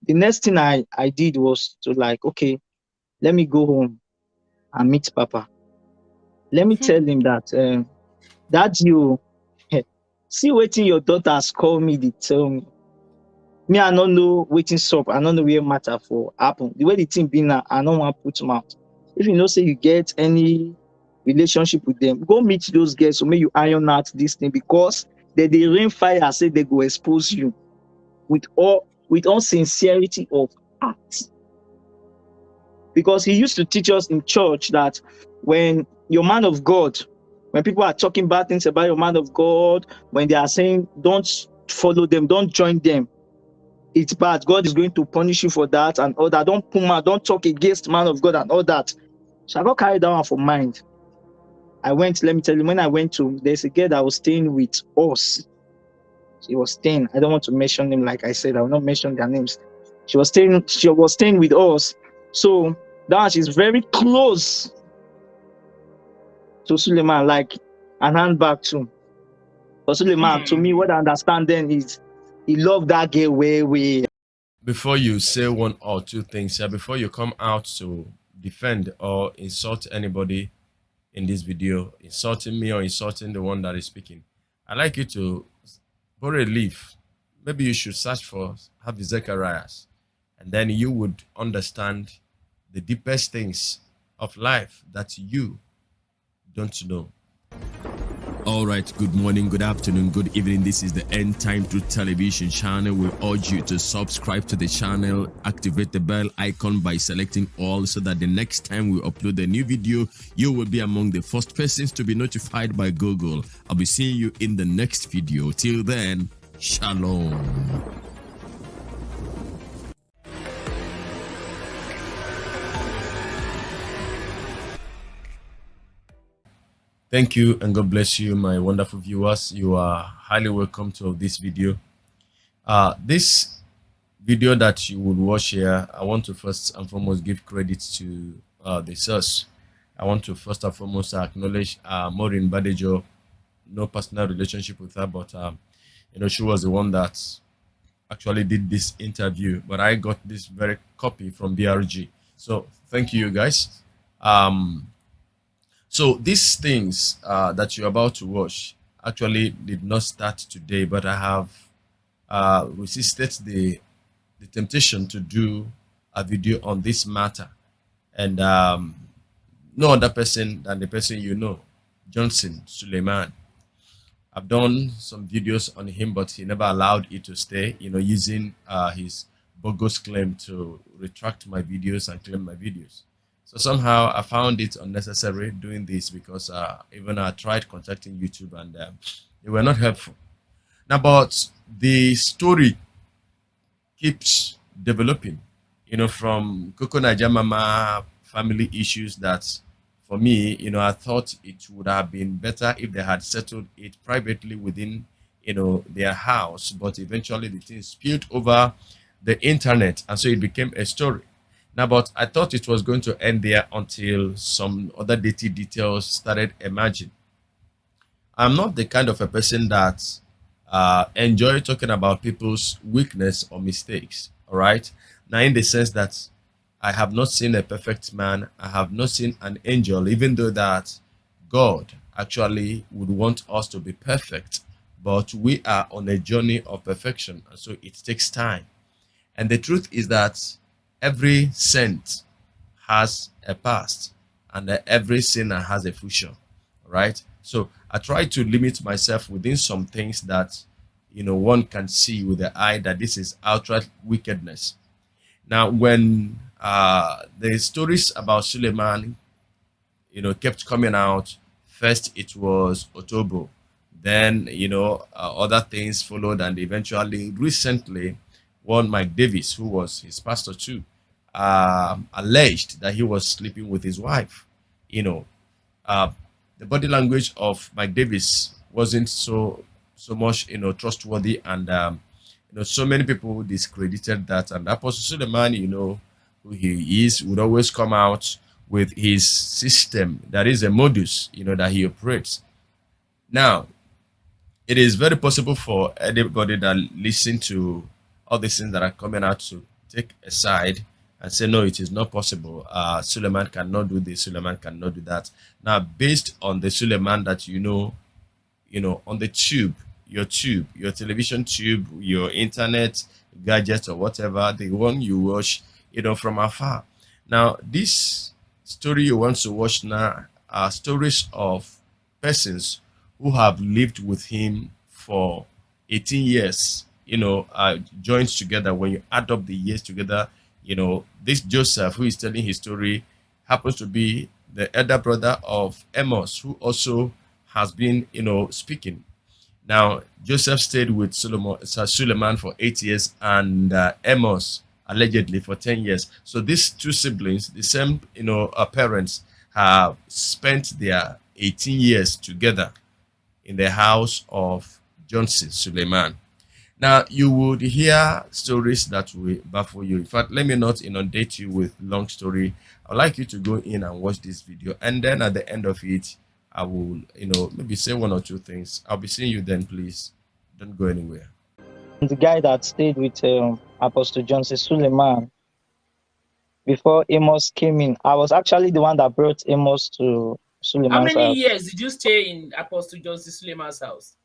The next thing I did was to like, okay, let me go home and meet Papa. Let me tell him that that you see waiting your daughters call me, they tell me. Me, I don't know waiting sup. I don't know where matter for happen. The way the thing be now, I don't want to put mouth. If you know say you get any relationship with them, go meet those girls so make you iron out this thing because they rain fire say they go expose you with all sincerity of heart. Because he used to teach us in church that when your man of God, when people are talking bad things about your man of God, when they are saying don't follow them, don't join them, it's bad. God is going to punish you for that and all that. Don't put man, don't talk against man of God and all that. So I got carried down for mind. I went, let me tell you, when I went to, there's a girl that was staying with us. She was staying. I don't want to mention them, like I said, I will not mention their names. She was staying with us. So that she's very close to Suleman, like an handbag too. But Suleman, to me, what I understand then is he loved that girl way. Before you say one or two things, before you come out to defend or insult anybody in this video, insulting me or insulting the one that is speaking, I'd like you to borrow a leaf. Maybe you should search for Happy Zechariah's, and then you would understand the deepest things of life that you don't know. All right, good morning, good afternoon, good evening. This is the End Time Truth Television channel. We urge you to subscribe to the channel, activate the bell icon by selecting all so that the next time we upload a new video, you will be among the first persons to be notified by Google. I'll be seeing you in the next video. Till then, shalom. Thank you and God bless you, my wonderful viewers. You are highly welcome to this video. This video that you will watch here, I want to first and foremost give credit to the source. I want to first and foremost acknowledge Maureen Badejo. No personal relationship with her, but she was the one that actually did this interview. But I got this very copy from BRG. So thank you, guys. So these things that you're about to watch actually did not start today, but I have resisted the temptation to do a video on this matter. And no other person than the person you know, Johnson Suleman. I've done some videos on him, but he never allowed it to stay, using his bogus claim to retract my videos and claim my videos. So somehow I found it unnecessary doing this because even I tried contacting YouTube and they were not helpful. Now, but the story keeps developing, from Coco Najamama family issues that for me, I thought it would have been better if they had settled it privately within, their house. But eventually the thing spilled over the internet and so it became a story. Now, but I thought it was going to end there until some other dirty details started emerging. I'm not the kind of a person that enjoy talking about people's weakness or mistakes, all right? Now, in the sense that I have not seen a perfect man, I have not seen an angel, even though that God actually would want us to be perfect, but we are on a journey of perfection, and so it takes time. And the truth is that every saint has a past and every sinner has a future, right? So I try to limit myself within some things that one can see with the eye that this is outright wickedness. Now, when the stories about Suleman kept coming out, first it was Otobo, then other things followed, and eventually recently one Mike Davis, who was his pastor too, alleged that he was sleeping with his wife. The body language of Mike Davis wasn't so much trustworthy, and so many people discredited that. And Apostle Suleman, who he is, would always come out with his system, that is a modus that he operates. Now, it is very possible for anybody that listen to all these things that are coming out to take a side and say, no, it is not possible. Suleman cannot do this, Suleman cannot do that. Now, based on the Suleman that on the tube, your television tube, your internet gadget or whatever, the one you watch, from afar. Now, this story you want to watch now are stories of persons who have lived with him for 18 years, joined together. When you add up the years together, this Joseph who is telling his story happens to be the elder brother of Amos, who also has been, speaking. Now, Joseph stayed with Suleman for 8 years, and Amos allegedly for 10 years. So these two siblings, the same, parents, have spent their 18 years together in the house of Johnson Suleman. Now, you would hear stories that will baffle you. In fact, let me not inundate you with long story. I'd like you to go in and watch this video. And then at the end of it, I will, maybe say one or two things. I'll be seeing you then, please. Don't go anywhere. The guy that stayed with Apostle Johnson Suleman before Amos came in. I was actually the one that brought Amos to How Suleman's many house. years did you stay in Apostle Johnson Suleman's house?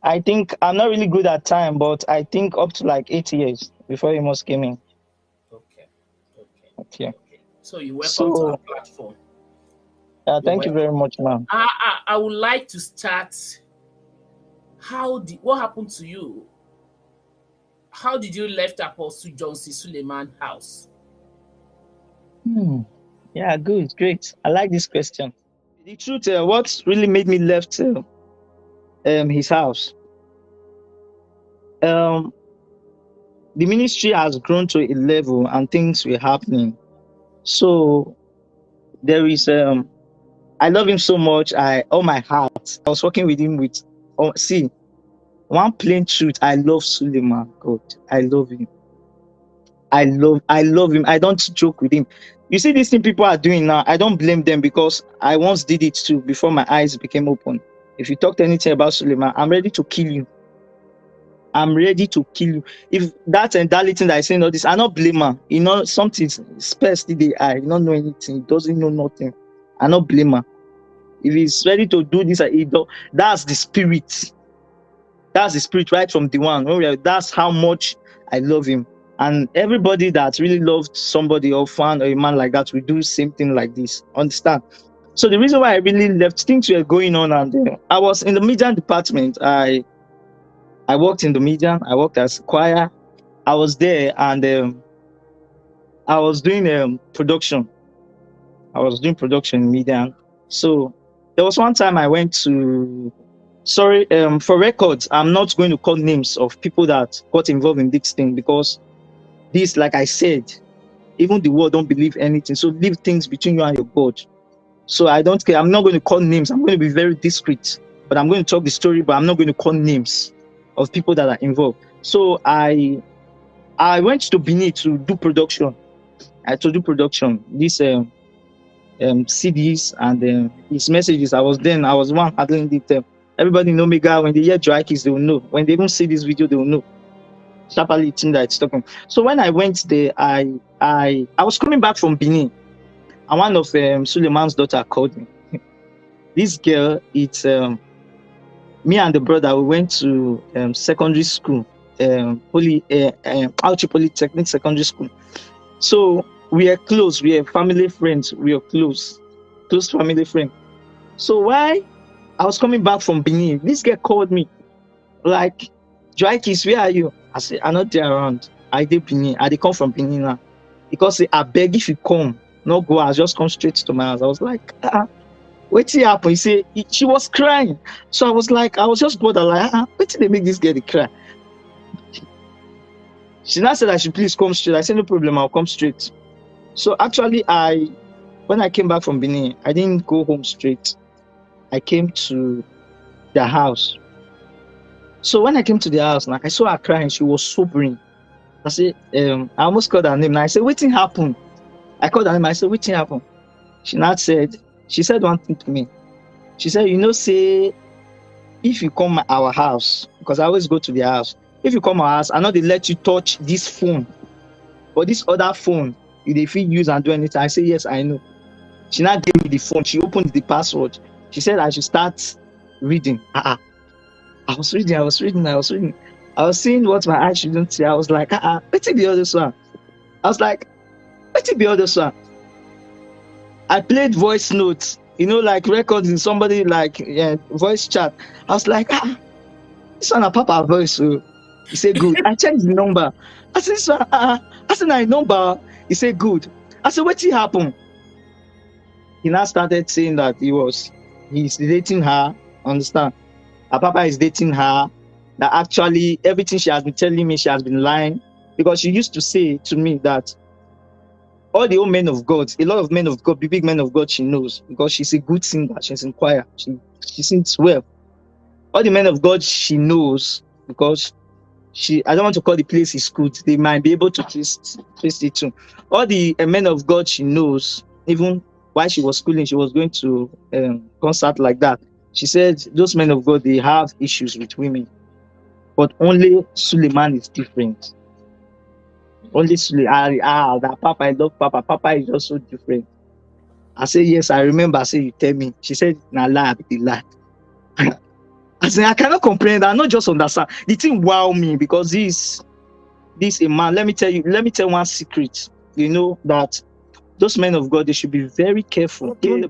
I think I'm not really good at time, but I think up to like 8 years before Amos came in. Okay. So you're welcome So, to our platform. thank you very much, ma'am. I would like to start. What happened to you? How did you left Apostle Johnson Suleman house? Yeah, good, great. I like this question. The truth, what really made me left his house? The ministry has grown to a level and things were happening. So there is I love him so much. All my heart. I was working with him with one plain truth. I love Suleman. God, I love him. I love him. I don't joke with him. You see, these things people are doing now, I don't blame them because I once did it too before my eyes became open. If you talk to anything about Suleman, I'm ready to kill you. I'm ready to kill you. If that and that little that I say all this, I not blame her. Something spares the eye. He don't know anything. He doesn't know nothing. I not blame her. If he's ready to do this, that's the spirit. That's the spirit right from the one. That's how much I love him. And everybody that really loved somebody or fan or a man like that will do the same thing like this. Understand? So the reason why I really left, things were going on, and I was in the media department. I worked in the media. I worked as a choir. I was there, and I was doing production. I was doing production in media. So there was one time I went to, for records, I'm not going to call names of people that got involved in this thing because this, like I said, even the world don't believe anything. So leave things between you and your God. So I don't care. I'm not going to call names. I'm going to be very discreet, but I'm going to talk the story, but I'm not going to call names of people that are involved. So I went to Benin to do production. These CDs and his messages. I was one handling it. Everybody know me, guy. When they hear dry keys, they will know. When they even see this video, they will know. Sharply thing that it's talking. So when I went there, I was coming back from Benin, and one of Suleman's daughter called me. This girl, it's me and the brother. We went to secondary school, Auchi Polytechnic Secondary School. So we are close. We are family friends. We are close family friend. So why I was coming back from Benin, this girl called me like, "Dry Kiss, where are you?" I said, "I'm not there around. I did Benin. I did come from Benin now." Because I beg if you come, no go. I just come straight to my house. I was like, what happened? He said she was crying. So I was like, I was just bothered like, what did they make this girl cry? She now said I should please come straight. I said, no problem, I'll come straight. So actually, when I came back from Benin, I didn't go home straight. I came to the house. So when I came to the house, I saw her crying. She was sobering. I said, I almost called her name. And I said, what happened? I called her name. I said, what happened? She said one thing to me. She said, say, if you come our house, because I always go to the house, if you come our house, I know they let you touch this phone. but this other phone, you dey fit use and do anything. I say, yes, I know. She now gave me the phone. She opened the password. She said I should start reading. I was reading. I was seeing what my eyes shouldn't see. I was like, let's be all this one. I was like, let's be all this one. I played voice notes, like recording somebody, like voice chat. I was like, this one a Papa voice. So he said, good. I checked the number. I said, this one, I said, my number. He said, good. I said, what happened? He now started saying that he's dating her. Understand? Her Papa is dating her. That actually everything she has been telling me, she has been lying, because she used to say to me that all the old men of God, a lot of men of God, the big men of God, she knows, because she's a good singer. She's in choir. She sings well. All the men of God she knows, because I don't want to call the place is good. They might be able to twist it too. All the men of God she knows, even while she was schooling, she was going to concert like that. She said those men of God, they have issues with women, but only Suleman is different. Only Suleman. That Papa, I love Papa. Papa is just so different. I said, yes, I remember. I said, you tell me. She said, nah, lie, be lie. I said, I cannot comprehend. I not just understand. The thing wow me, because this a man. Let me tell one secret. That those men of God, they should be very careful. Okay.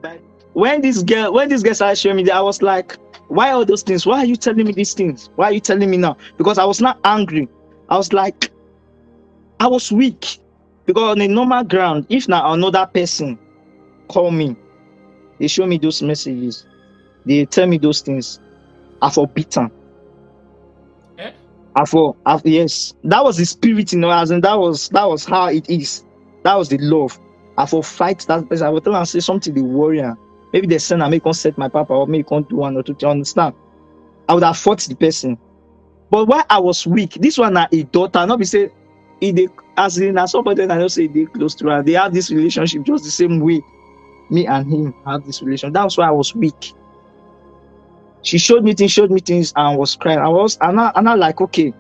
When this girl started showing me, I was like, why all those things? Why are you telling me these things? Why are you telling me now? Because I was not angry. I was like, I was weak. Because on a normal ground, if now another person call me, they show me those messages, they tell me those things, I forbidden. Yes, that was the spirit, as in that was how it is. That was the love. I for fight that person. I will tell and say something the warrior. Maybe the son I may can't set my Papa, or maybe can't do one or two. You understand? I would have fought the person. But why I was weak, this one a daughter, not be say as somebody I don't say they close to her. They have this relationship just the same way me and him have this relation. That's why I was weak. She showed me things and was crying. I'm not like, okay,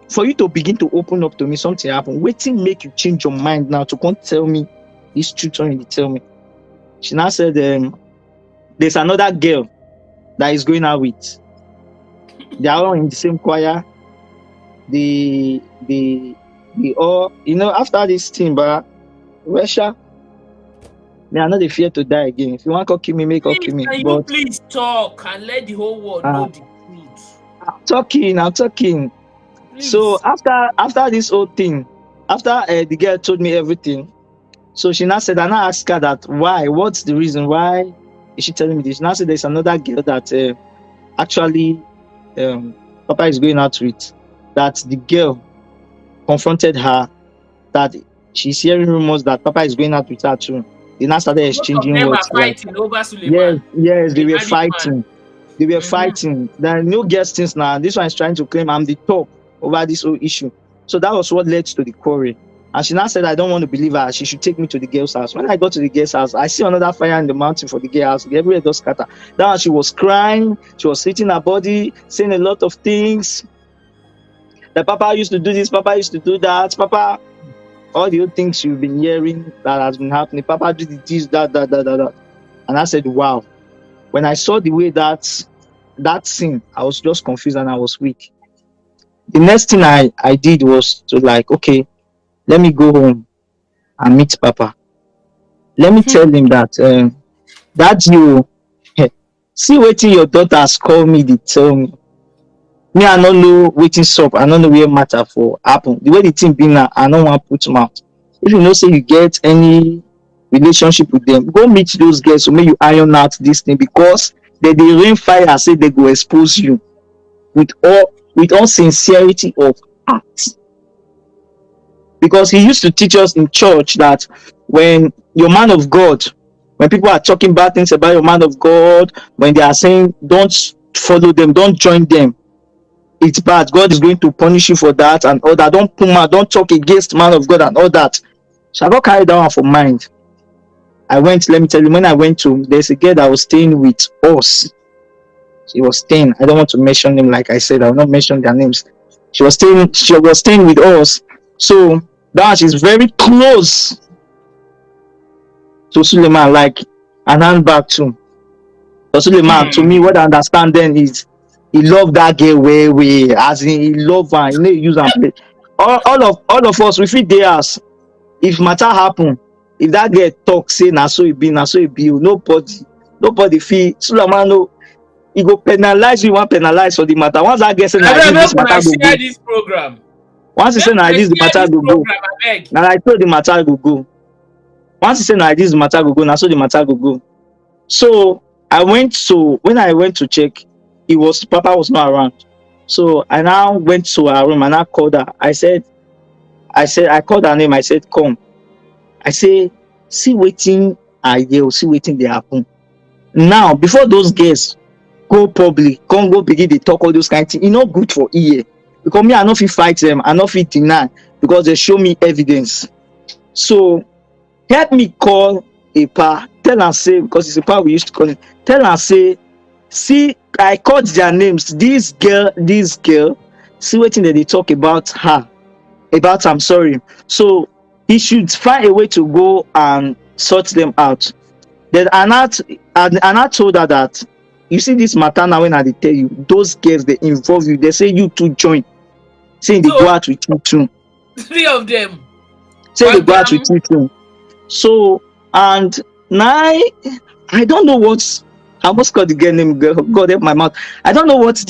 for you to begin to open up to me, something happened. Waiting make you change your mind now to come tell me this truth when you tell me. She now said, there's another girl that is going out with. They are all in the same choir. They all, after this thing, but Russia, they are not the fear to die again. If you want to kill me, make up kill me. Can you please talk and let the whole world know the truth? I'm talking. Please. So after this whole thing, after the girl told me everything, so she now said, and I asked her that why, what's the reason, why is she telling me this? She now said there's another girl that actually Papa is going out with, that the girl confronted her, that she's hearing rumors that Papa is going out with her too. They now started exchanging words. Fighting over Suleman. Yes, they were fighting. They were fighting. There are no guest things now. This one is trying to claim I'm the top over this whole issue. So that was what led to the quarrel. And she now said, I don't want to believe her. She should take me to the girl's house. When I got to the girl's house, I see another fire in the mountain for the girl's house. Everywhere does scatter. Then she was crying. She was hitting her body, saying a lot of things. That Papa used to do this, Papa used to do that. Papa, all the old things you've been hearing that has been happening. Papa did this, that. And I said, wow. When I saw the way that scene, I was just confused and I was weak. The next thing I did was to like, okay, let me go home and meet Papa. Let me tell him that that you see waiting your daughters call me, they tell me. Me, I don't know waiting up. I don't know where matter for happen. The way the thing be now, I don't want to put mouth. If you know say you get any relationship with them, go meet those girls so make you iron out this thing, because they rain fire, say they go expose you with all sincerity of heart. Because he used to teach us in church that when your man of God, when people are talking bad things about your man of God, when they are saying don't follow them, don't join them, it's bad. God is going to punish you for that and all that. Don't talk against man of God and all that. So I got carried that one for mind. I went, let me tell you, when I went to, there's a girl that was staying with us. She was staying, I don't want to mention them, like I said, I will not mention their names. She was staying with us. So That one, she's very close to Suleman, like an handbag too. But Suleman, to me, what I understand then is he love that girl way, as in he love her, he use and play. All of us, we fit dey house. If matter happen, if that girl talk, say na so it be, nobody fit. Suleman no, he go penalize you, want penalize for the matter. Once that girl say na this matter go go. This program. Once he say na this the matter go go. Na I told the matter go go. Once he say na this the matter go go, na so the matter go go. So when I went to check, Papa was not around. So I now went to her room and I called her. I called her name. I said, come. I say, see waiting I hear, see waiting they happen. Now, before those girls go public, come go begin they talk all those kind of things, it's not good for ear. Because me, I not fit fight them, I not fit deny because they show me evidence. So help me call a pa, tell and say, because it's a pa we used to call it, tell and say, see, I called their names. This girl, see what they talk about her, about I'm sorry. So he should find a way to go and sort them out. Then Anna told her that, you see this matter now when I tell you, those girls they involve you, they say you two join. Saying they go out with you too. 3 of them. Say they go out with you too. So, and now I don't know what's, I almost called the girl name, God help my mouth. I don't know what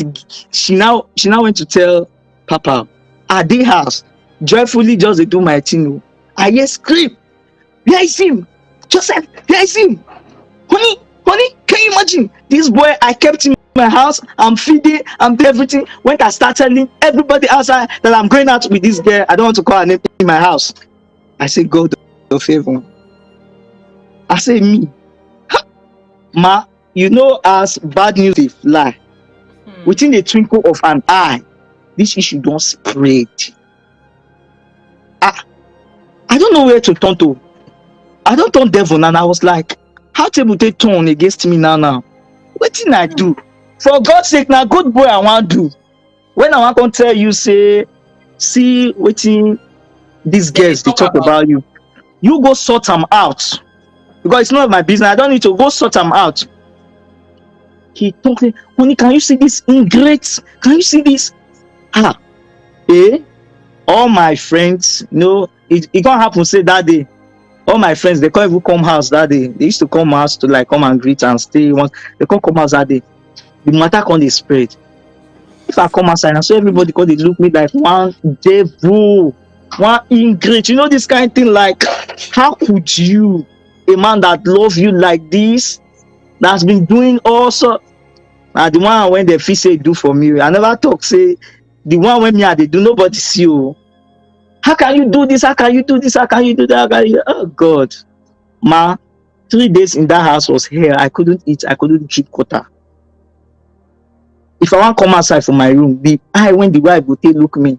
she now went to tell Papa at the house. Joyfully just they do my thing. I hear scream. Where is him? Joseph, where is him? Honey, can you imagine? This boy I kept in my house, I'm feeding, I'm doing everything. When I start telling everybody outside that I'm going out with this girl, I don't want to call her name in my house. I say, God of favor. I say, me. Ma, you know, as bad news they fly, within the twinkle of an eye, this issue don't spread. I don't know where to turn to. I don't turn devil, and I was like, how table they turn against me now? What did I do? For God's sake, now good boy I want to do. When I want to tell you, say, see waiting these girls they talk about you. You go sort them out. Because it's not my business. I don't need to go sort them out. He told me, honey, can you see this ingrate? Can you see this? All my friends, it can't happen, say that day. All my friends, they can't even come house that day. They used to come house to like come and greet and stay once. They can't come house that day. The matter can't be spread. If I come outside and so everybody call they look me like one devil, one ingrate. You know this kind of thing, like, how could you, a man that love you like this, that's been doing also, the one when they feel say do for me, I never talk, say, the one when me they do, nobody see you. How can you do this? How can you do this? How can you do that? Oh God. Ma, 3 days in that house was hell. I couldn't eat, I couldn't drink water. If I want to come outside from my room, when the wife will take look me,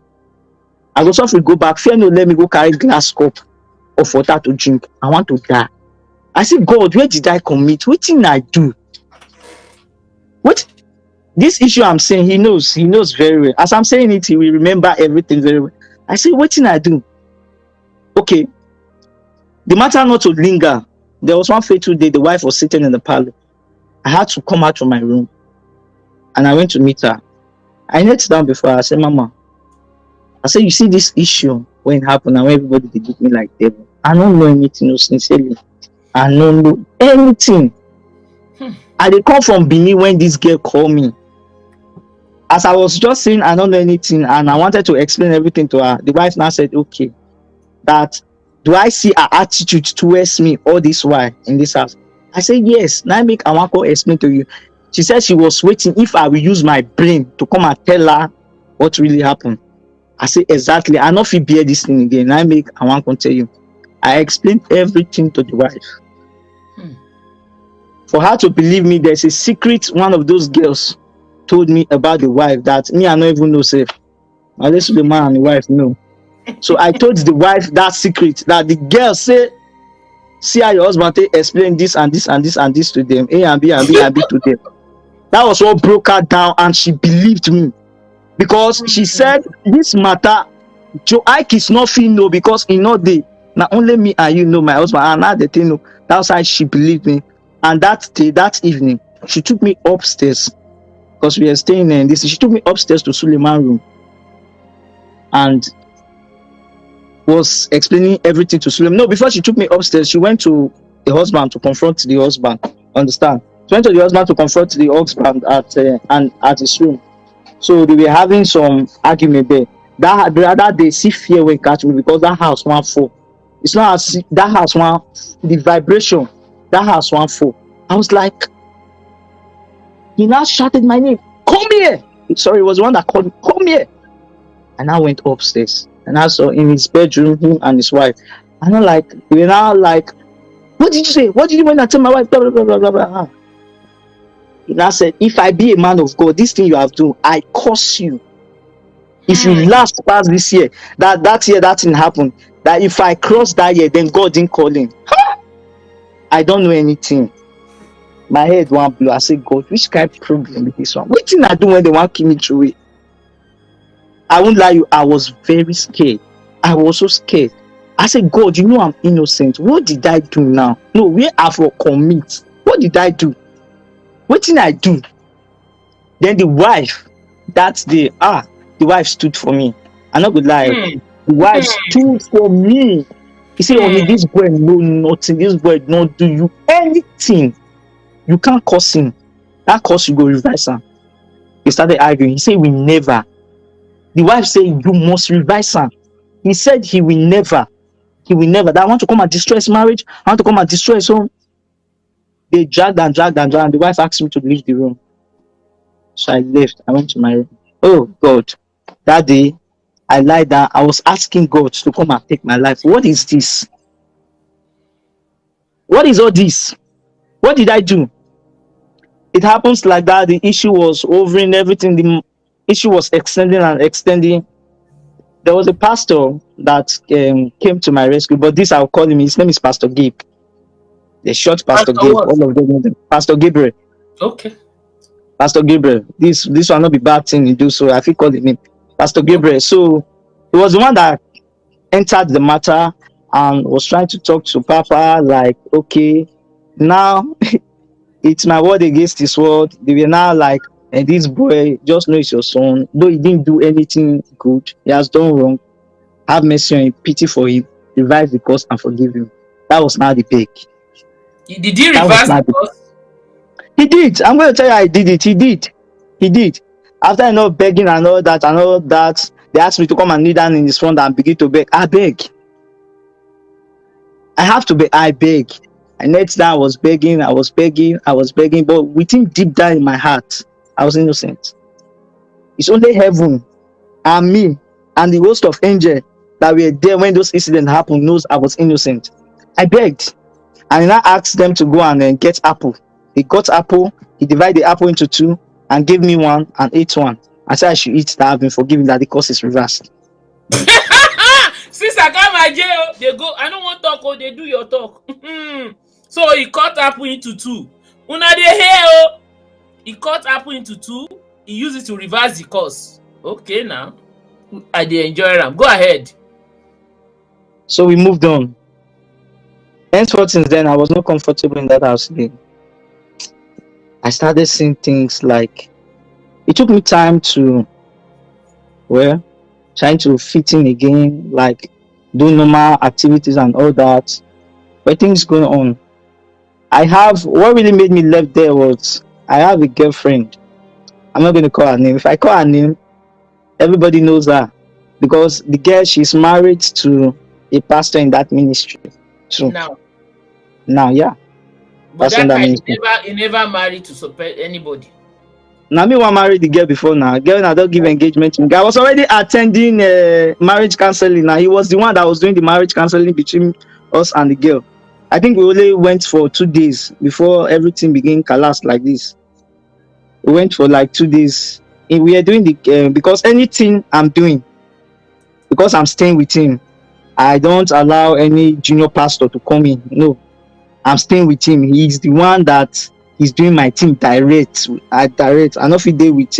I go softly go back. Fear no, let me go carry glass cup of water to drink. I want to die. I say, God, where did I commit? What did I do? What? This issue I'm saying, he knows very well. As I'm saying it, he will remember everything very well. I say, what did I do? Okay. The matter not to linger. There was one fateful day, the wife was sitting in the parlor. I had to come out from my room. And I went to meet her. I knelt down before her. I said, Mama, I said, you see this issue when it happened and when everybody they look me like devil. I don't know anything, no, sincerely. I don't know anything. I dey come from Benin when this girl called me. As I was just saying, I don't know anything, and I wanted to explain everything to her. The wife now said, okay, that do I see her attitude towards me all this while in this house? I said, yes. Now I want to explain to you. She said she was waiting if I will use my brain to come and tell her what really happened. I said, exactly. I not feel bear this thing again. I want to tell you. I explained everything to the wife. For her to believe me, there's a secret one of those girls told me about the wife that me, I don't even know safe. Unless the man and the wife know. So I told the wife that secret, that the girl say, see how your husband explain this and this and this and this to them, A and B and B and B to them. That was what broke her down, and she believed me. Because she said this matter, Joe Ike is not fit know because he not dey. Na only me and you know my husband, and now the thing know. That's why she believed me. And that day, that evening, she took me upstairs because we were staying in this. She took me upstairs to Suleman room and was explaining everything to Suleman. No, before she took me upstairs, she went to the husband to confront the husband. Understand? She went to the husband to confront the husband at his room. So they were having some argument there. That day, see fear will catch me because that house one fall. It's not as that house one, the vibration, that house one fall. I was like, he now shouted my name, come here. Sorry, it was the one that called me, come here. And I went upstairs and I saw in his bedroom, him and his wife. And I'm like, they were now like, what did you say? What did you when I tell my wife? Blah, blah, blah, blah, blah. He now said, if I be a man of God, this thing you have done, I curse you. If you last past this year, that year that thing happened, that if I cross that year, then God didn't call him. I don't know anything. My head won't blow. I said, God, which kind of problem is this one? What thing I do when they want to kill me through it? I won't lie you, I was very scared. I was so scared. I said, God, you know I'm innocent. What did I do now? No, where have I commit? What did I do? What did I do? Then the wife, that day, the wife stood for me. I'm not gonna lie. The wife stood for me. He said, only this boy know nothing. This boy don't do you anything. You can't curse him. That curse you go revise him. He started arguing. He said, we never. The wife said, you must revise him. He said he will never. He will never. That I want to come and destroy his marriage. I want to come and destroy his home. They dragged and dragged and dragged. The wife asked me to leave the room. So I left. I went to my room. Oh God. That day, I lied down. I was asking God to come and take my life. What is this? What is all this? What did I do? It happens like that. The issue was overing everything. The issue was extending and extending. There was a pastor that came to my rescue, but this I'll call him. His name is Pastor Gabe. The short Pastor Gabe. What? All of them know them. Pastor Gabriel. Okay. Pastor Gabriel. This will not be bad thing you do, so I feel call him name. Pastor Gabriel. So he was the one that entered the matter and was trying to talk to Papa, like, okay, now it's my word against his word. They were now like, and this boy, just know it's your son. Though he didn't do anything good, he has done wrong. Have mercy on him, pity for him, revive the cause and forgive him. That was now the beg. Did he reverse the cause? He did. I'm going to tell you, I did it. He did. After begging and all that, they asked me to come and kneel down in his front and begin to beg. I beg. I have to beg. I beg. And next time I was begging, but within deep down in my heart, I was innocent. It's only heaven and me and the host of angels that were there when those incidents happened knows I was innocent. I begged. And I asked them to go and get apple. He got apple, he divided the apple into two and gave me one and ate one. I said I should eat that. I've been forgiven, that the curse is reversed. Since I got my jail, they go, I don't want to talk, or they do your talk. So he cut apple into two. Una dey hear, he cut apple into two, he used it to reverse the curse. Okay now. I dey enjoy them. Go ahead. So we moved on. Henceforth, since then, I was not comfortable in that house again. I started seeing things like, it took me time to, trying to fit in again, like do normal activities and all that. But things going on. What really made me left there was, I have a girlfriend. I'm not going to call her name. If I call her name, everybody knows her. Because the girl, she's married to a pastor in that ministry too. Now, yeah. But that time he never married to support anybody. Now me want marry the girl before now. Girl now don't give engagement to me. I was already attending marriage counseling. Now he was the one that was doing the marriage counseling between us and the girl. I think we only went for 2 days before everything began collapse like this. We went for like 2 days. We are doing the because anything I'm doing, because I'm staying with him, I don't allow any junior pastor to come in. No, I'm staying with him. He's the one that he's doing my team direct. I not fit there with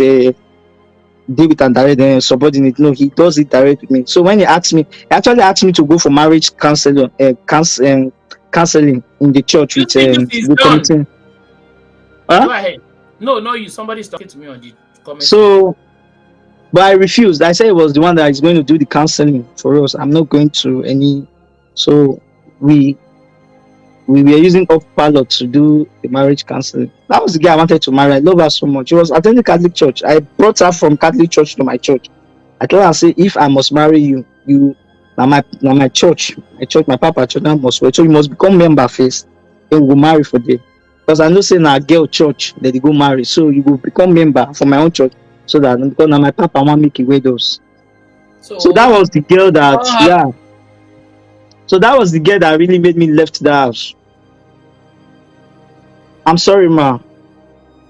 deal with and direct subordinate. No, he does it direct with me. So when he asked me, he actually asked me to go for marriage counseling, counseling in the church You with see, it's the done. committee. Huh? Go ahead. No, you. Somebody's talking to me on the comment section. So, but I refused. I said it was the one that is going to do the counseling for us. I'm not going to any. So we were using up pilot to do the marriage counseling. That was the girl I wanted to marry. I love her so much. She was attending Catholic church. I brought her from Catholic church to my church. I told her, I say, if I must marry you, now my church, my papa church, must wait. So you must become member first. Then we'll marry for them. Because I know say now girl church that they go marry. So you will become member for my own church. So that because now my papa want make it widows. So that was the girl that So that was the girl that really made me left the house. I'm sorry, ma.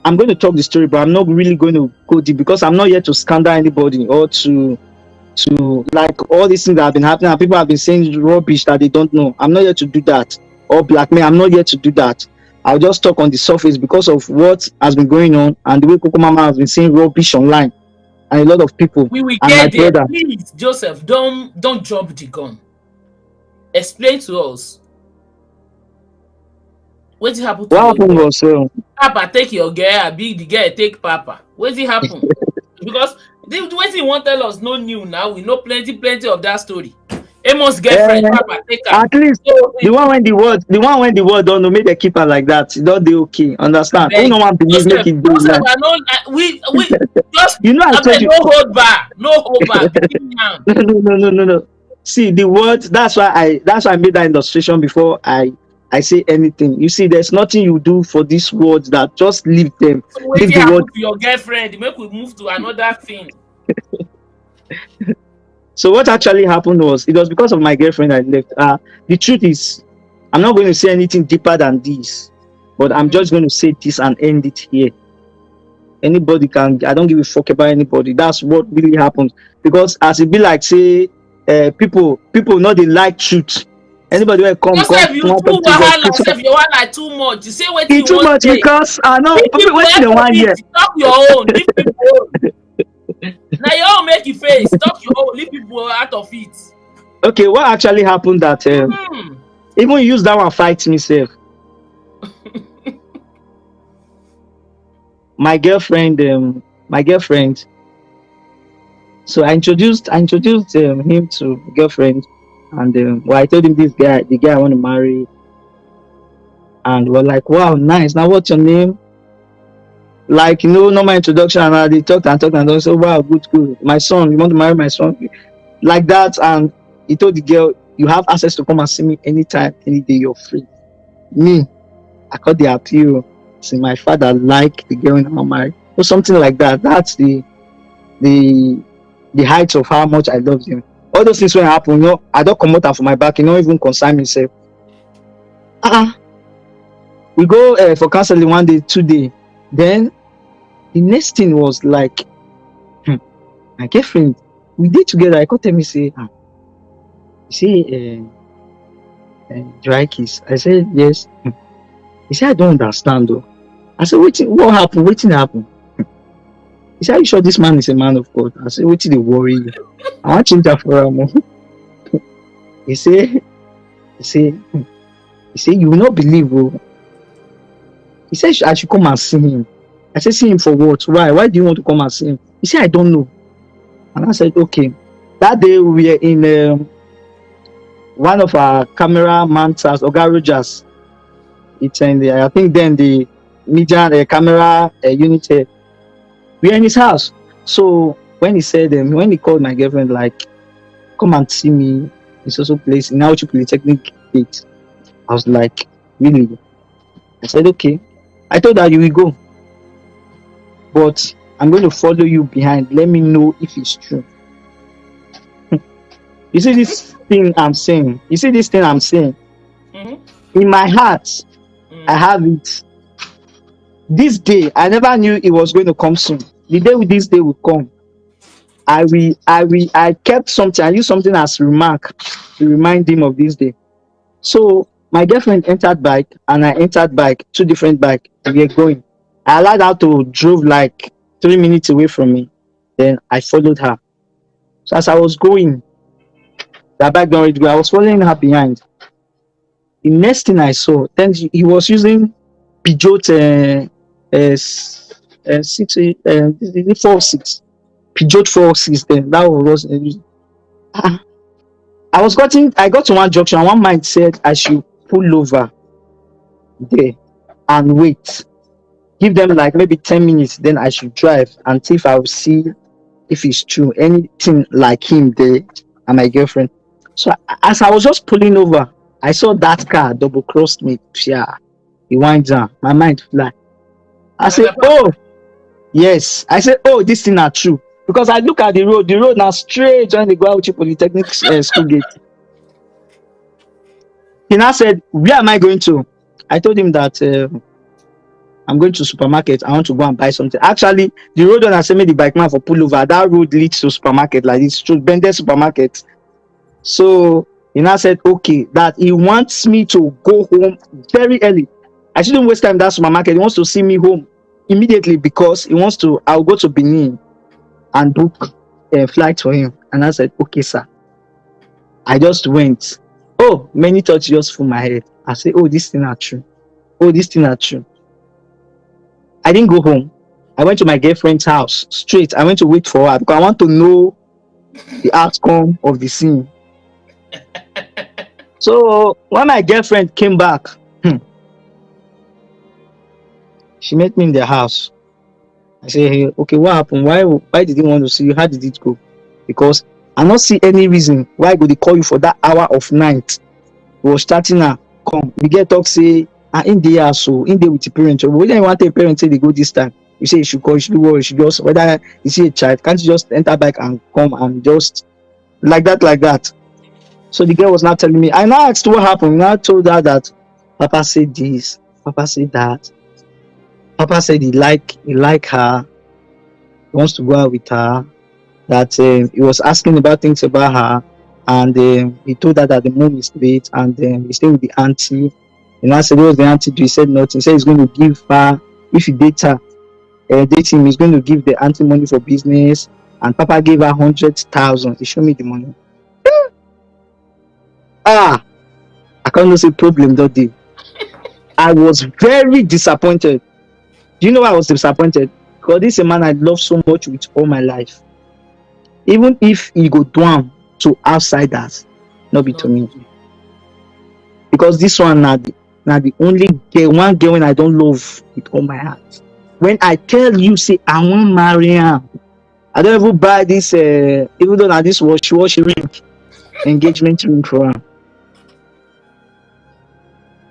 I'm going to talk the story, but I'm not really going to go deep because I'm not here to scandal anybody or to like all these things that have been happening and people have been saying rubbish that they don't know. I'm not here to do that or blackmail. I'm not here to do that. I'll just talk on the surface because of what has been going on and the way Coco Mama has been saying rubbish online and a lot of people. We will and get there. brother. Please, Joseph, don't jump the gun. Explain to us. What happened to What your happened girl? was Papa take your girl, the girl take Papa. What happened? Because what he want tell us no new now. We know plenty of that story. Amos girlfriend, Papa take her. At least So, the one when the word don't know, make the keeper like that. Don't they okay? Understand? Who no one believe Joseph, make it do like. I know, we just You know I told you. no hold back. No. See the word. That's why I made that illustration before I say anything. You see, there's nothing you do for this word that just leave them. So what Leave the word. to your girlfriend? Make we move to another thing. So what actually happened was it was because of my girlfriend I left. The truth is, I'm not going to say anything deeper than this, but I'm just going to say this and end it here. Anybody can. I don't give a fuck about anybody. That's what really happens. Because as it be like say, people know they like truth. Anybody will come. Yourself, you too wahala. You want like too much. You say what you too want. Much because I know people waiting the 1 year. Stop your own. Leave people own. Now you all make it face. Stop your own. Leave people out of it. Okay, what actually happened that even use that one fight myself. my girlfriend. So I introduced him to girlfriend, and I told him the guy I want to marry, and we're like, wow, nice. Now what's your name? Like normal introduction, and they talked and they said, wow, good. My son, you want to marry my son? Like that, and he told the girl, you have access to come and see me anytime, any day you're free. Me, I caught the appeal. See, my father like the girl in our marriage or something like that. That's the height of how much I love him. All those things when happen, I don't come out for my back, even concern myself. We go for counseling 1 day, 2 day. Then the next thing was like, my girlfriend, we did together. I called him, he say, dry kiss. I said, yes. He said, I don't understand though. I said, what happened? Waiting happen. He said, are you sure this man is a man of God? I said, wait till they worry you. I want to change that for him. He said, you will not believe. Oh. He said, I should come and see him. I said, see him for what? Why? Why do you want to come and see him? He said, I don't know. And I said, okay. That day we were in one of our cameraman's house, Oga Rogers. It's in the, I think then the media camera unit. We are in his house. So when he said, when he called my girlfriend, like, come and see me, it's also place in Auchi Polytechnic Gate. I was like, really? I said, okay. I told her you will go, but I'm going to follow you behind. Let me know if it's true. You see this thing I'm saying? Mm-hmm. In my heart, I have it. This day, I never knew it was going to come soon. The day this day will come, I kept something. I used something as remark to remind him of this day. So my girlfriend entered bike, and I entered bike. 2 different bike. We are going. I allowed her to drive like 3 minutes away from me. Then I followed her. So as I was going, the bike don't ready to go. I was following her behind. The next thing I saw, then he was using Peugeot 46, Peugeot 46. Then that was ah, I got to one junction, and one man said I should pull over there and wait. Give them like maybe 10 minutes, then I should drive and see if I will see if it's true. Anything like him there and my girlfriend. So as I was just pulling over, I saw that car double crossed me. Yeah, he winds down. My mind fly. I said, oh, yes. I said, oh, this thing are true. Because I look at the road now straight when they go out to Polytechnic school gate. He now said, where am I going to? I told him that I'm going to supermarket. I want to go and buy something. Actually, the road when I sent me the bike man for pullover, that road leads to supermarket, like this to Bende supermarket. So he now said, okay, that he wants me to go home very early. I shouldn't waste time in that supermarket. He wants to see me home immediately because he wants to. I'll go to Benin and book a flight for him. And I said, okay, sir. I just went. Oh, many thoughts just for my head. I said, oh, this thing are true. Oh, this thing are true. I didn't go home. I went to my girlfriend's house straight. I went to wait for her because I want to know the outcome of the scene. So when my girlfriend came back, she met me in the house. I said, hey, okay, what happened? Why did he want to see you? How did it go? Because I not see any reason why go they call you for that hour of night. We were starting now. Come, we get talk say, in there so in there with the parents. But when you want the parents say they go this time, you say you should call, you should do what, you should just whether you see a child, can't you just enter back and come and just like that. So the girl was not telling me. I now asked what happened. I told her that Papa said this, Papa said that. Papa said he like her, he wants to go out with her, that he was asking about things about her, and he told her that the mom is late, and he stayed with the auntie. And I said, what was the auntie do? He said nothing. He said he's going to give her, if he date her, date him, he's going to give the auntie money for business, and Papa gave her 100,000. He showed me the money. I can't say problem that day. I was very disappointed. Do you know why I was disappointed? Because this is a man I love so much with all my life. Even if he go down to outsiders, not be to me. Because this one now the only girl, one girl when I don't love with all my heart. When I tell you, say I want marry her, I don't even buy this even though now this wash ring, engagement ring for her.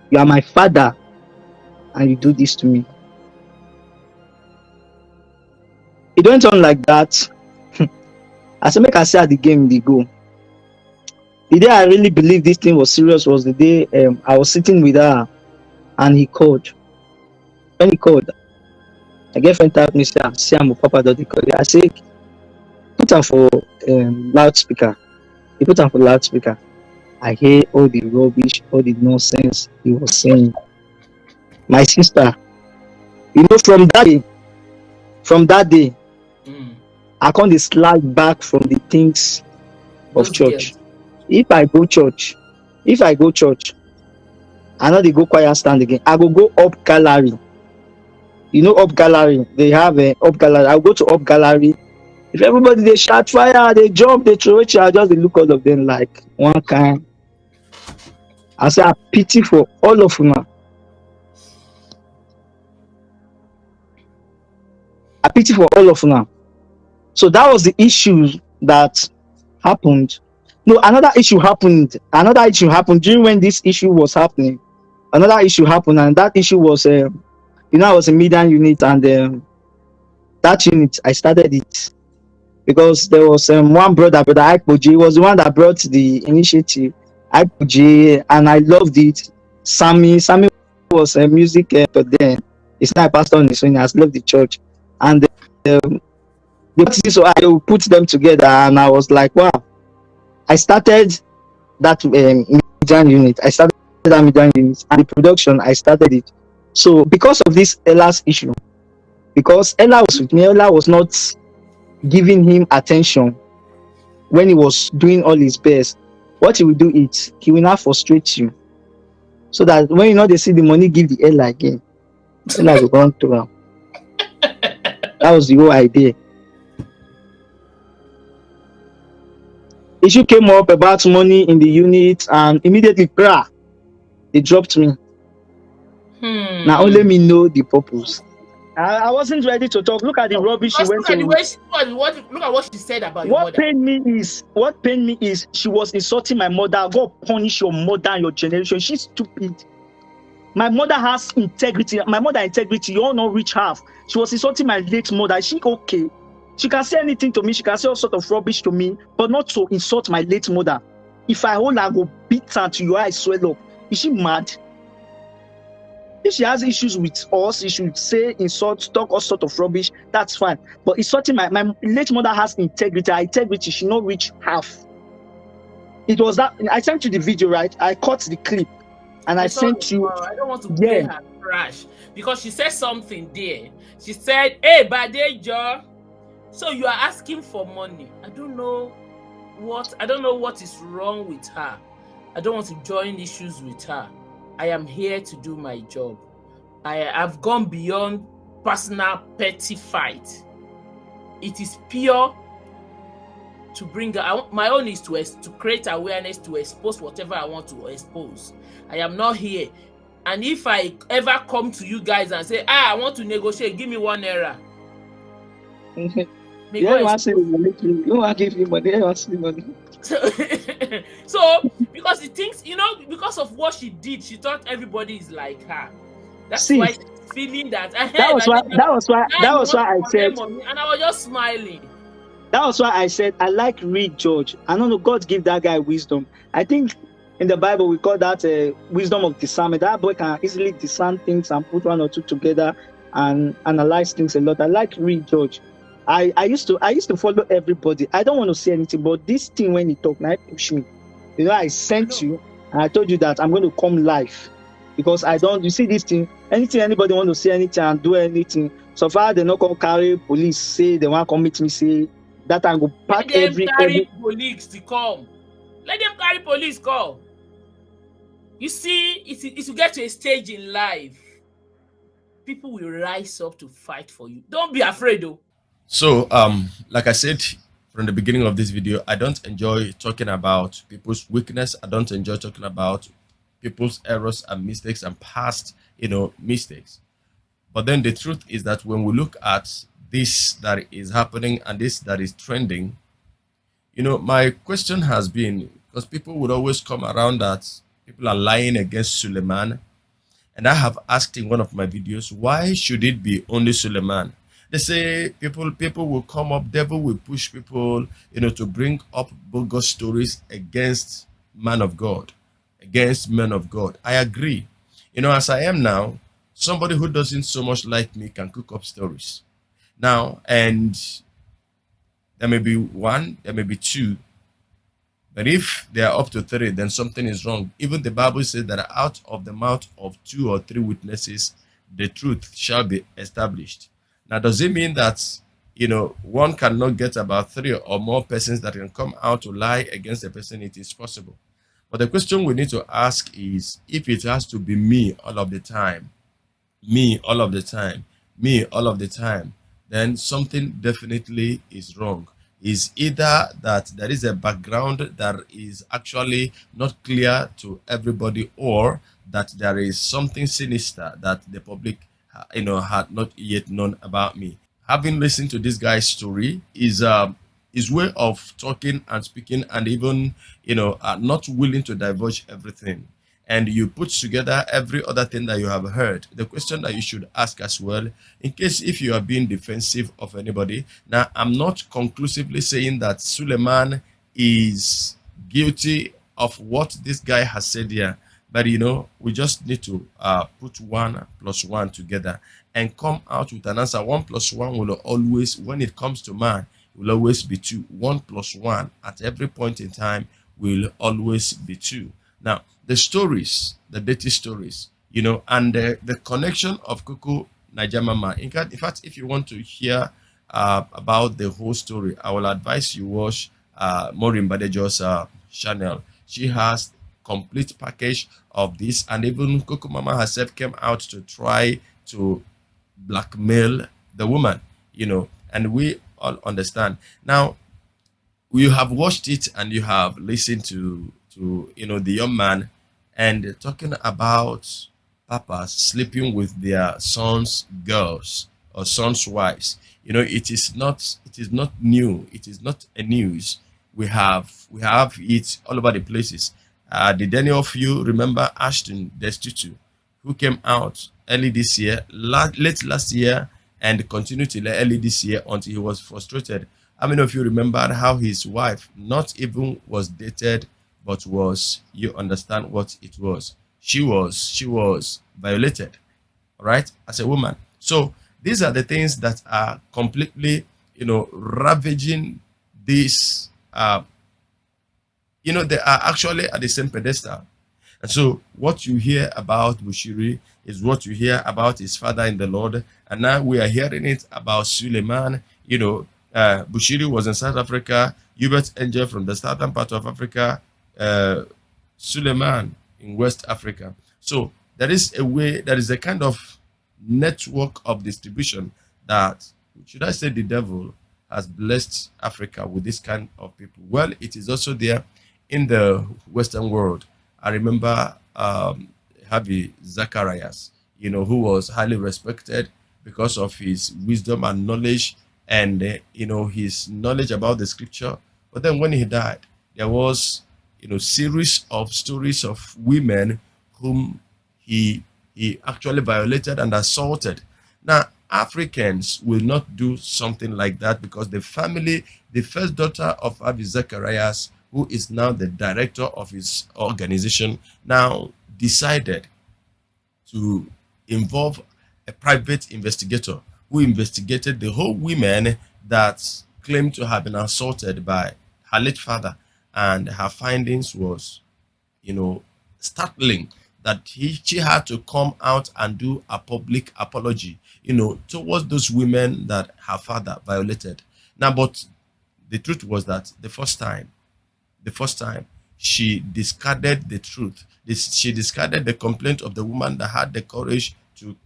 You are my father and you do this to me. It went on like that. I said, make I see how the game they go. The day I really believed this thing was serious was the day I was sitting with her and he called. When he called, my girlfriend tapped me, said, see, I'm a Papa Daddy call. I said, put her for loudspeaker. He put her for loudspeaker. I hear all the rubbish, all the nonsense he was saying. My sister, you know, from that day, I can't slide back from the things of church. If I go church, I know they go choir stand again. I go up gallery. You know, up gallery, they have a up gallery. I'll go to up gallery. If everybody they shout fire, they jump, they throw it, I just look all of them like one kind. I say I pity for all of them. I pity for all of them. So that was the issue that happened. No, another issue happened during when this issue was happening. Another issue happened, and that issue was, I was a median unit, and that unit I started it because there was one brother Ikoji, was the one that brought the initiative. Ikoji, and I loved it. Sammy was a music, but then he's not a pastor on his own. He has loved the church, and so I put them together, and I was like, wow. I started that median unit. And the production, I started it. So because of this Ella's issue, because Ella was with me, Ella was not giving him attention when he was doing all his best, what he will do is he will now frustrate you. So that when you know they see the money, give the Ella again. Ella will run to him. That was the whole idea. Issue came up about money in the unit, and immediately, they dropped me. Now only me know the purpose. I wasn't ready to talk. Look at the rubbish she went look at the to. way look at what she said about your What mother. pained me is she was insulting my mother. God punish your mother and your generation. She's stupid. My mother has integrity. My mother integrity. You all not reach half. She was insulting my late mother. Is she okay? She can say anything to me. She can say all sort of rubbish to me, but not to insult my late mother. If I hold her, go beat her to your eyes swell up. Is she mad? If she has issues with us, she should say, insult, talk all sort of rubbish. That's fine. But insulting my late mother has integrity. Her integrity should not reach half. It was that I sent you the video, right? I cut the clip and I sent you. I don't want to play her trash because she said something there. She said, "Hey, Badejo, so you are asking for money." I don't know what is wrong with her. I don't want to join issues with her. I am here to do my job. I have gone beyond personal petty fight. It is pure to bring my own is to create awareness, to expose whatever I want to expose. I am not here. And if I ever come to you guys and say, I want to negotiate, give me 1 naira. You want to give you money. You want to give money. So because he thinks, because of what she did, she thought everybody is like her. That's why she's feeling that. That was why I said, and I was just smiling. That was why I said I like read George. I don't know, God give that guy wisdom. I think in the Bible we call that wisdom of discernment. That boy can easily discern things and put one or two together and analyze things a lot. I like read George. I used to follow everybody. I don't want to say anything, but this thing when he talk, now it push me. I sent you and I told you that I'm going to come live because you see this thing, anything anybody want to say anything and do anything, so far they not come carry police, say they want to come meet me, say that I go pack every police to come. Let them carry police come. You see, if you get to a stage in life, people will rise up to fight for you. Don't be afraid though. So, like I said from the beginning of this video, I don't enjoy talking about people's weakness. I don't enjoy talking about people's errors and mistakes and past, mistakes. But then the truth is that when we look at this that is happening and this that is trending, my question has been, because people would always come around that people are lying against Suleman. And I have asked in one of my videos, why should it be only Suleman? They say people will come up, devil will push people, to bring up bogus stories against man of God, against men of God. I agree. As I am now, somebody who doesn't so much like me can cook up stories. Now, and there may be one, there may be two, but if they are up to 3, then something is wrong. Even the Bible says that out of the mouth of 2 or 3 witnesses, the truth shall be established. Now, does it mean that, one cannot get about 3 or more persons that can come out to lie against a person? It is possible. But the question we need to ask is, if it has to be me all of the time, me all of the time, me all of the time, then something definitely is wrong. Is either that there is a background that is actually not clear to everybody, or that there is something sinister that the public had not yet known about me. Having listened to this guy's story, his way of talking and speaking, and even not willing to divulge everything, and you put together every other thing that you have heard, the question that you should ask as well, in case if you are being defensive of anybody. Now, I'm not conclusively saying that Suleman is guilty of what this guy has said here, but we just need to put 1 + 1 together and come out with an answer. 1 + 1 will always, when it comes to man, will always be 2. 1 + 1 at every point in time will always be 2. Now, the stories, the dirty stories, and the connection of Kuku Najamama. In fact, if you want to hear about the whole story, I will advise you watch Maureen Badejo's channel. She has complete package of this, and even Coco Mama herself came out to try to blackmail the woman, and we all understand. Now, you have watched it and you have listened to the young man and talking about papas sleeping with their sons' girls or sons' wives. It is not new. It is not a news. We have it all over the places. Did any of you remember Ashton Destitute, who came out early this year, late last year, and continued till early this year until he was frustrated? How many of you remembered how his wife not even was dated, but was, you understand what it was? She was violated, right, as a woman. So these are the things that are completely, ravaging this. They are actually at the same pedestal. And so what you hear about Bushiri is what you hear about his father in the Lord. And now we are hearing it about Suleman. Bushiri was in South Africa, Hubert Angel from the southern part of Africa, Suleman in West Africa. So there is a kind of network of distribution that, should I say, the devil has blessed Africa with this kind of people. Well, it is also there in the Western world. I remember Harvey Zacharias, who was highly respected because of his wisdom and knowledge, and his knowledge about the scripture. But then when he died, there was series of stories of women whom he actually violated and assaulted. Now, Africans will not do something like that, because the first daughter of Harvey Zacharias, who is now the director of his organization, now decided to involve a private investigator who investigated the whole women that claimed to have been assaulted by her late father. And her findings was, startling, that she had to come out and do a public apology, towards those women that her father violated. Now, but the truth was that the first time, she discarded the truth. She discarded the complaint of the woman that had the courage to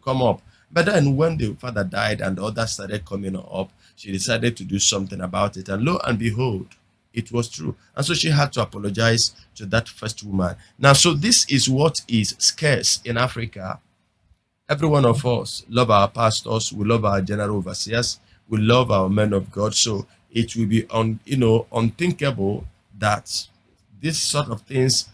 come up. But then when the father died and the others started coming up, she decided to do something about it. And lo and behold, it was true. And so she had to apologize to that first woman. Now, so this is what is scarce in Africa. Every one of us love our pastors, we love our general overseers, we love our men of God. So it will be unthinkable that this sort of things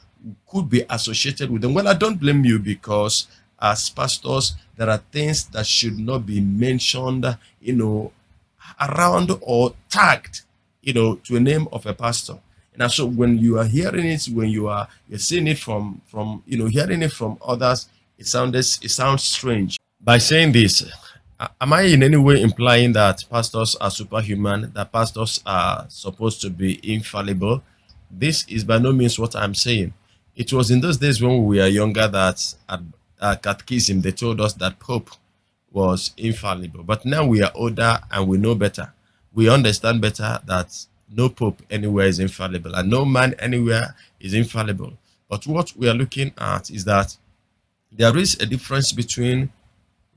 could be associated with them. Well, I don't blame you, because as pastors, there are things that should not be mentioned, around or tagged, to a name of a pastor. And so when you are hearing it, when you're seeing it from hearing it from others, it sounds strange. By saying this, am I in any way implying that pastors are superhuman, that pastors are supposed to be infallible? This is by no means what I'm saying. It was in those days when we were younger that at catechism they told us that Pope was infallible. But now we are older and we know better. We understand better that no Pope anywhere is infallible and no man anywhere is infallible. But what we are looking at is that there is a difference between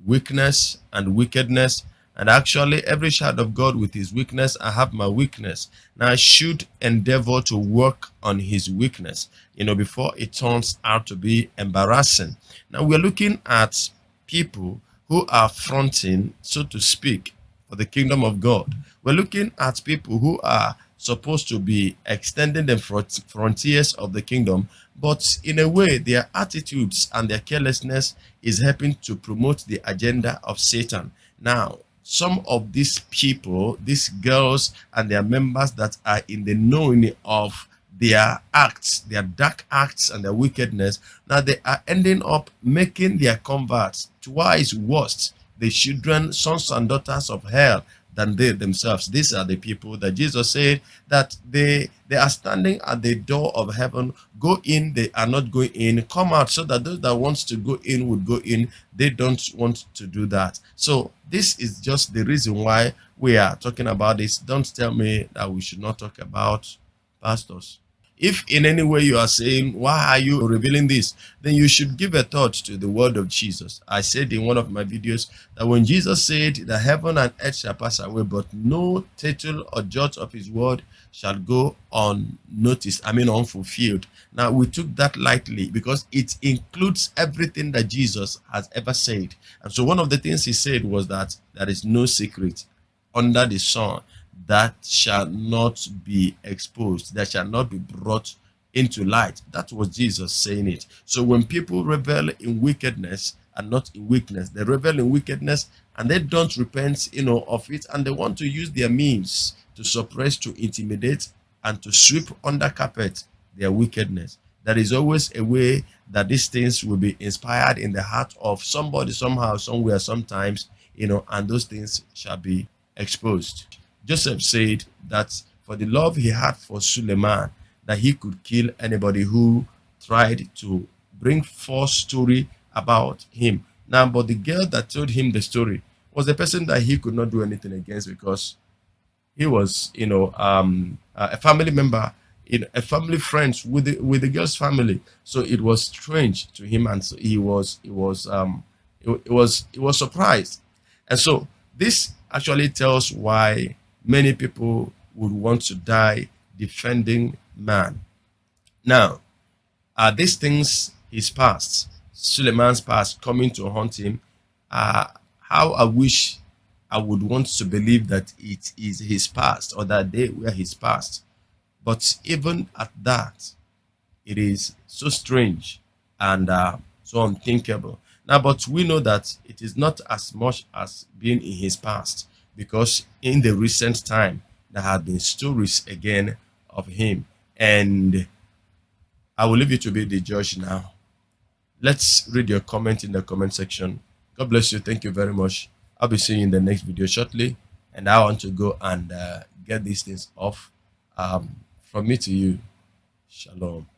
weakness and wickedness. And actually, every child of God with his weakness, I have my weakness. Now, I should endeavor to work on his weakness, before it turns out to be embarrassing. Now, we're looking at people who are fronting, so to speak, for the kingdom of God. We're looking at people who are supposed to be extending the frontiers of the kingdom, but in a way, their attitudes and their carelessness is helping to promote the agenda of Satan. Now, some of these people, these girls and their members that are in the knowing of their acts, their dark acts and their wickedness, now they are ending up making their converts twice worse, the children, sons and daughters of hell, than they themselves. These are the people that Jesus said that they are standing at the door of heaven. Go in, they are not going in. Come out, so that those that wants to go in would go in. They don't want to do that. So this is just the reason why we are talking about this. Don't tell me that we should not talk about pastors. If in any way you are saying, why are you revealing this? Then you should give a thought to the word of Jesus. I said in one of my videos that when Jesus said that heaven and earth shall pass away, but no tittle or jot of his word shall go unnoticed, unfulfilled. Now, we took that lightly because it includes everything that Jesus has ever said. And so one of the things he said was that there is no secret under the sun that shall not be exposed, that shall not be brought into light. That was Jesus saying it. So when people revel in wickedness and not in weakness, they revel in wickedness and they don't repent, of it, and they want to use their means to suppress, to intimidate, and to sweep under carpet their wickedness. There is always a way that these things will be inspired in the heart of somebody, somehow, somewhere, sometimes, and those things shall be exposed. Joseph said that for the love he had for Suleman, that he could kill anybody who tried to bring false story about him. Now, but the girl that told him the story was the person that he could not do anything against, because he was, a family member, a family friend with the girl's family. So it was strange to him, and so he was surprised. And so this actually tells why many people would want to die defending man. Now, are these things his past, Suleman's past, coming to haunt him? How I wish I would want to believe that it is his past, or that they were his past. But even at that, it is so strange and so unthinkable. Now, but we know that it is not as much as being in his past, because in the recent time, there have been stories again of him. And I will leave you to be the judge now. Let's read your comment in the comment section. God bless you. Thank you very much. I'll be seeing you in the next video shortly. And I want to go and get these things off. From me to you, shalom.